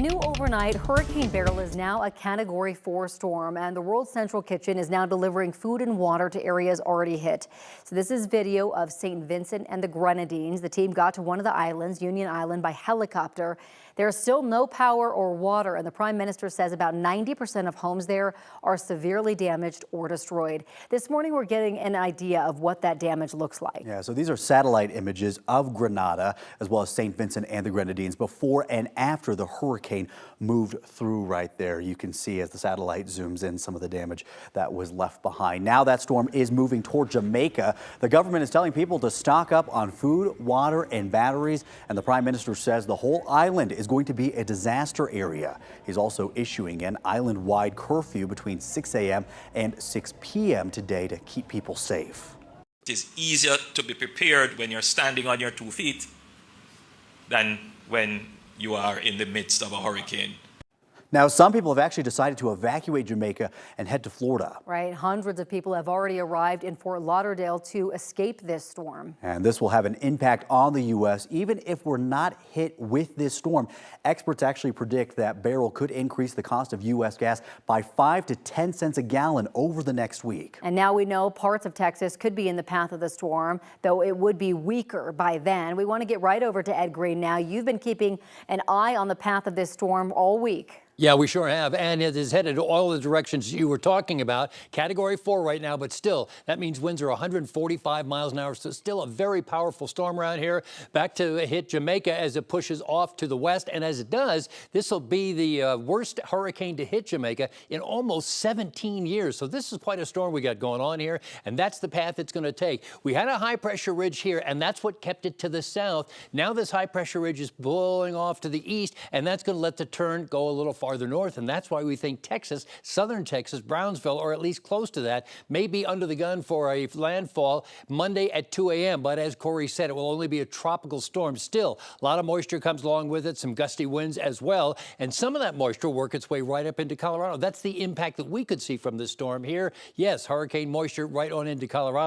New overnight, Hurricane Beryl is now a Category 4 storm, and the World Central Kitchen is now delivering food and water to areas already hit. So this is video of St. Vincent and the Grenadines. The team got to one of the islands, Union Island, by helicopter. There's still no power or water, and the Prime Minister says about 90% of homes there are severely damaged or destroyed. This morning, we're getting an idea of what that damage looks like. Yeah, so these are satellite images of Grenada as well as St. Vincent and the Grenadines before and after the hurricane moved through right there. You can see as the satellite zooms in some of the damage that was left behind. Now that storm is moving toward Jamaica. The government is telling people to stock up on food, water, and batteries, and the Prime Minister says the whole island is going to be a disaster area. He's also issuing an island-wide curfew between 6 a.m. and 6 p.m. today to keep people safe. It is easier to be prepared when you're standing on your 2 feet than when you are in the midst of a hurricane. Now, some people have actually decided to evacuate Jamaica and head to Florida. Right. Hundreds of people have already arrived in Fort Lauderdale to escape this storm. And this will have an impact on the U.S. even if we're not hit with this storm. Experts actually predict that Beryl could increase the cost of U.S. gas by 5 to 10 cents a gallon over the next week. And now we know parts of Texas could be in the path of the storm, though it would be weaker by then. We want to get right over to Ed Green now. You've been keeping an eye on the path of this storm all week. Yeah, we sure have, and it is headed all the directions you were talking about. Category 4 right now, but still, that means winds are 145 miles an hour, so still a very powerful storm around here. Back to hit Jamaica as it pushes off to the west, and as it does, this will be the worst hurricane to hit Jamaica in almost 17 years. So this is quite a storm we got going on here, and that's the path it's going to take. We had a high-pressure ridge here, and that's what kept it to the south. Now this high-pressure ridge is blowing off to the east, and that's going to let the turn go a little farther north, and that's why we think Texas, southern Texas, Brownsville, or at least close to that, may be under the gun for a landfall Monday at 2 a.m. But as Corey said, it will only be a tropical storm. Still, a lot of moisture comes along with it, some gusty winds as well, and some of that moisture will work its way right up into Colorado. That's the impact that we could see from this storm here. Yes, hurricane moisture right on into Colorado.